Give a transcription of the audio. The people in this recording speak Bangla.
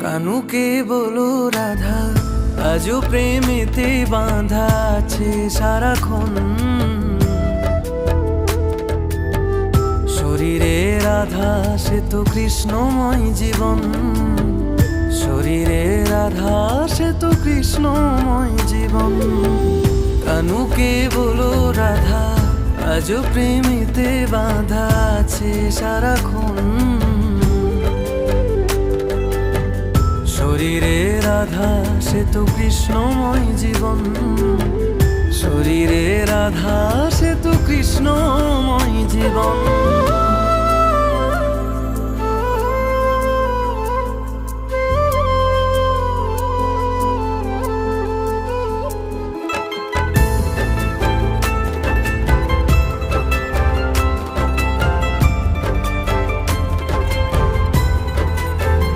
কানুকে বলো রাধা, আজও প্রেমেতে বাঁধা আছে সারাক্ষণ। শরীরে রাধা সে তো কৃষ্ণময় জীবন, শরীরে রাধা সে তো কৃষ্ণময় জীবন। কানুকে বলো রাধা, আজও প্রেমেতে বাঁধা আছে সারাক্ষণ। শরীরে রাধা সে তো কৃষ্ণময় জীবন, শরীরে রাধা সে তো কৃষ্ণময় জীবন।